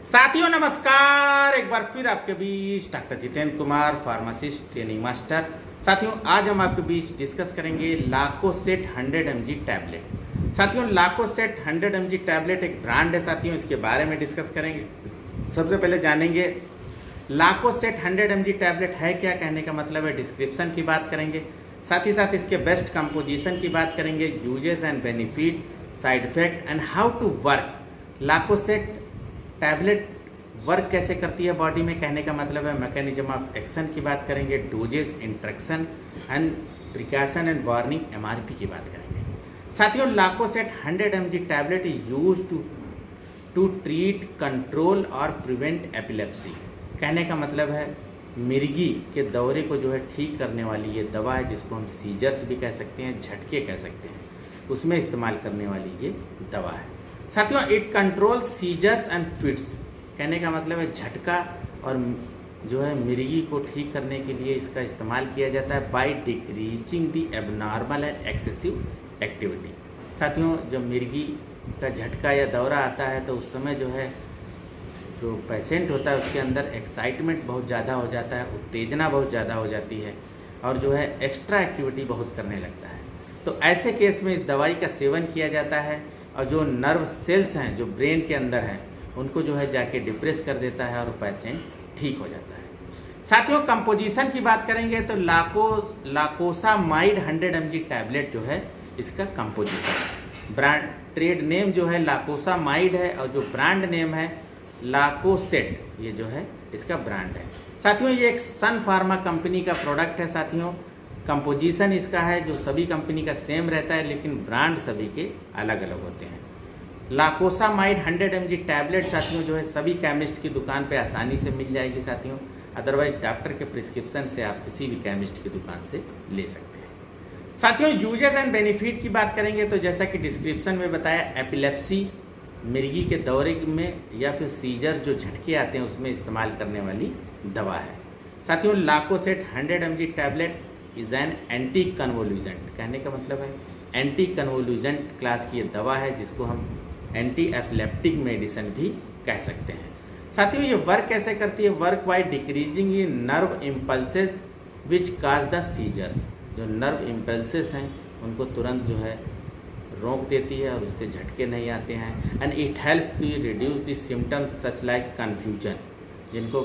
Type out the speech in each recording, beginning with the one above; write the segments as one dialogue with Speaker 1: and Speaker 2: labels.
Speaker 1: साथियों नमस्कार, एक बार फिर आपके बीच doctor Jitendra Kumar, pharmacist training master. साथियों आज हम आपके बीच डिस्कस करेंगे लाकोसेट 100 mg टैबलेट। साथियों लाकोसेट 100 mg टैबलेट एक ब्रांड है साथियों, इसके बारे में डिस्कस करेंगे। सबसे पहले जानेंगे लाकोसेट 100 mg टैबलेट है क्या, कहने का मतलब है डिस्क्रिप्शन की बात करेंगे। साथ ही साथ इसके बेस्ट कंपोजिशन की बात करेंगे, uses and benefit, side effect and how to work. Lacoset tablet work कैसे करती है बॉडी में, कहने का मतलब है मैकेनिज्म ऑफ एक्शन की बात करेंगे, doses, interaction and precaution and warning, MRP की बात करेंगे। साथियों Lacoset 100 mg tablet is use to treat, control और प्रिवेंट एपिलेप्सी। कहने का मतलब है मिर्गी के दौरे को जो है ठीक करने वाली ये दवा है, जिसको हम सीजर्स भी कह सकते हैं, झटके कह सकते हैं, उसमें इस्तेमाल करने वाली ये दवा है। साथियों it control seizures and fits, कहने का मतलब है झटका और जो है मिर्गी को ठीक करने के लिए इसका इस्तेमाल किया जाता है by decreasing the abnormal and excessive activity. साथियों जब मिर्गी का झटका या दौरा आता है तो उस समय जो है जो पेशेंट होता है उसके अंदर एक्साइटमेंट बहुत ज़्यादा हो जाता है, उत्तेजना बहुत ज़्यादा हो जाती है और जो है एक्स्ट्रा एक्टिविटी बहुत करने लगता है। तो ऐसे केस में इस दवाई का सेवन किया जाता है और जो नर्व सेल्स हैं जो ब्रेन के अंदर हैं उनको जो है जाके डिप्रेस कर देता है और पेशेंट ठीक हो जाता है। साथियों कंपोजिशन की बात करेंगे तो लाकोसामाइड 100 mg टैबलेट जो है इसका कंपोजिशन, ब्रांड ट्रेड नेम जो है लाकोसामाइड है और जो ब्रांड नेम है लाकोसेट, ये जो है इसका ब्रांड है। साथियों ये एक सन फार्मा कंपनी का प्रोडक्ट है। साथियों कंपोजिशन इसका है जो सभी कंपनी का सेम रहता है, लेकिन ब्रांड सभी के अलग अलग होते हैं। लाकोसामाइड 100 mg टैबलेट साथियों जो है सभी केमिस्ट की दुकान पे आसानी से मिल जाएगी साथियों, अदरवाइज डॉक्टर के प्रिस्क्रिप्शन से आप किसी भी केमिस्ट की दुकान से ले सकते हैं। साथियों यूजेस एंड बेनिफिट की बात करेंगे तो जैसा कि डिस्क्रिप्शन में बताया, एपिलेप्सी, मिर्गी के दौरे में या फिर सीजर जो झटके आते हैं उसमें इस्तेमाल करने वाली दवा है। साथियों Lacoset 100 mg tablet is an anticonvulsant, कहने का मतलब है एंटी कन्वोल्यूजेंट क्लास की ये दवा है, जिसको हम एंटी एपिलेप्टिक मेडिसिन भी कह सकते हैं। साथियों ये वर्क कैसे करती है, वर्क बाय डिक्रीजिंग ये nerve impulses which cause the seizures. जो नर्व इम्पल्सेस हैं उनको तुरंत जो है रोक देती है और उससे झटके नहीं आते हैं। And it help to reduce the symptoms such like confusion, जिनको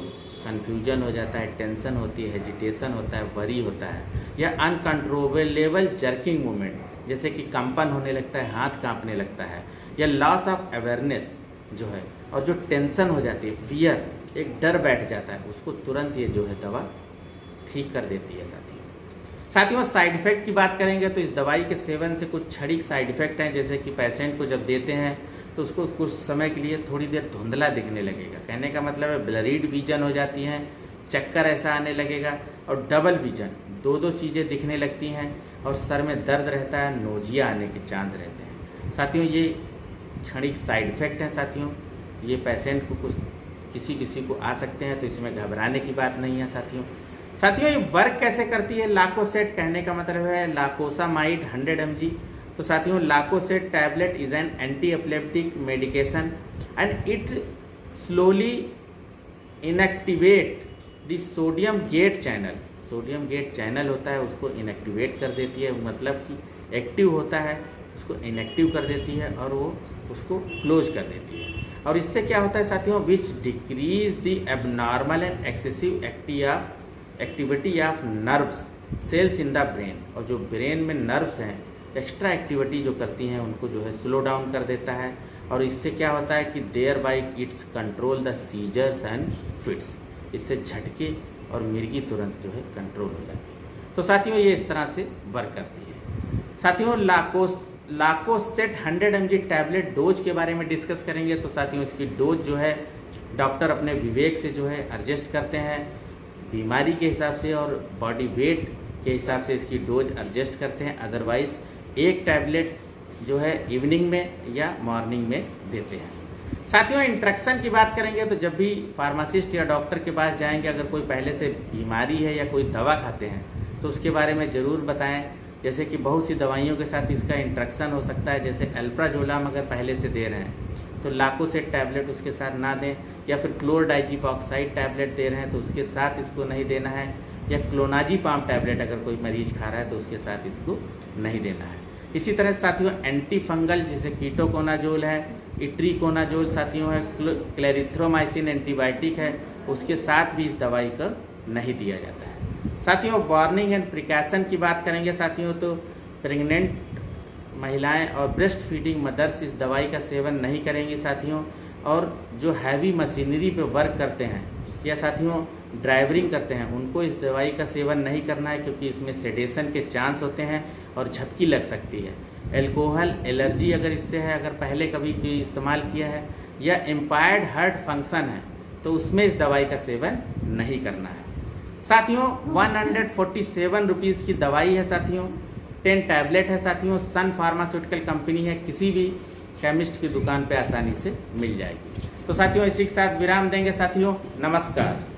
Speaker 1: कन्फ्यूजन हो जाता है, टेंशन होती है, हेजिटेशन होता है, वरी होता है, या अनकंट्रोलेबल जर्किंग मूवमेंट, जैसे कि कंपन होने लगता है, हाथ कांपने लगता है, या लॉस ऑफ अवेयरनेस जो है, और जो टेंशन हो जाती है, फियर, एक डर बैठ जाता है, उसको तुरंत ये जो है दवा ठीक कर देती है। साथियों साइड इफेक्ट की बात करेंगे तो इस दवाई के सेवन से कुछ क्षणिक साइड इफेक्ट हैं, जैसे कि पेशेंट को जब देते हैं तो उसको कुछ समय के लिए थोड़ी देर धुंधला दिखने लगेगा, कहने का मतलब है ब्लरीड विजन हो जाती हैं, चक्कर ऐसा आने लगेगा और डबल विजन, दो चीज़ें दिखने लगती हैं और सर में दर्द रहता है, नोजिया आने के चांस रहते हैं। साथियों ये क्षणिक साइड इफेक्ट हैं। साथियों ये पेशेंट को कुछ किसी को आ सकते हैं, तो इसमें घबराने की बात नहीं है। साथियों ये वर्क कैसे करती है लाकोसेट, कहने का मतलब है लाकोसामाइड 100 mg। तो साथियों Lacoset tablet is an antiepileptic medication and it slowly inactivate the sodium gate channel. Sodium gate channel होता है उसको इनएक्टिवेट कर देती है, मतलब कि एक्टिव होता है उसको इनएक्टिव कर देती है और वो उसको क्लोज कर देती है। और इससे क्या होता है साथियों, which decrease the abnormal and excessive activity of nerves cells in the brain, और जो ब्रेन में नर्व्स हैं एक्स्ट्रा एक्टिविटी जो करती हैं उनको जो है स्लो डाउन कर देता है। और इससे क्या होता है कि thereby its control the seizures and fits, इससे झटके और मिर्गी तुरंत जो है कंट्रोल हो जाती है। तो साथियों ये इस तरह से वर्क करती है। साथियों लाकोसेट 100 mg टैबलेट डोज के बारे में डिस्कस करेंगे। तो साथियों इसकी डोज जो है डॉक्टर अपने विवेक से जो है एडजस्ट करते हैं, बीमारी के हिसाब से और बॉडी वेट के हिसाब से इसकी डोज एडजस्ट करते हैं। अदरवाइज एक टैबलेट जो है इवनिंग में या मॉर्निंग में देते हैं। साथियों इंट्रैक्शन की बात करेंगे तो जब भी फार्मासिस्ट या डॉक्टर के पास जाएंगे, अगर कोई पहले से बीमारी है या कोई दवा खाते हैं तो उसके बारे में ज़रूर बताएं। जैसे कि बहुत सी दवाइयों के साथ इसका इंट्रैक्शन हो सकता है, जैसे अल्प्राजोलम अगर पहले से दे रहे हैं तो लाकोसेट टैबलेट उसके साथ ना दें, या फिर क्लोरडाइजिपॉक्साइड टैबलेट दे रहे हैं तो उसके साथ इसको नहीं देना है, या क्लोनाजीपाम टैबलेट अगर कोई मरीज खा रहा है तो उसके साथ इसको नहीं देना है। इसी तरह साथियों एंटी फंगल जैसे कीटोकोनाजोल है, इट्रीकोनाजोल साथियों है, क्लेरिथ्रोमाइसिन एंटीबायोटिक है, उसके साथ भी इस दवाई का नहीं दिया जाता है। साथियों वार्निंग एंड प्रिकॉशन की बात करेंगे साथियों, तो प्रेग्नेंट महिलाएं और ब्रेस्ट फीडिंग मदर्स इस दवाई का सेवन नहीं करेंगी साथियों, और जो हैवी मशीनरी पे वर्क करते हैं या साथियों ड्राइवरिंग करते हैं उनको इस दवाई का सेवन नहीं करना है, क्योंकि इसमें सेडेशन के चांस होते हैं और झपकी लग सकती है। एल्कोहल एलर्जी अगर इससे है, अगर पहले कभी कोई इस्तेमाल किया है, या इम्पायर्ड हार्ट फंक्शन है तो उसमें इस दवाई का सेवन नहीं करना है। साथियों 147 रुपीज़ की दवाई है साथियों, 10 टैबलेट है साथियों, सन फार्मास्यूटिकल कंपनी है, किसी भी केमिस्ट की दुकान पे आसानी से मिल जाएगी। तो साथियों इसी के साथ विराम देंगे साथियों, नमस्कार।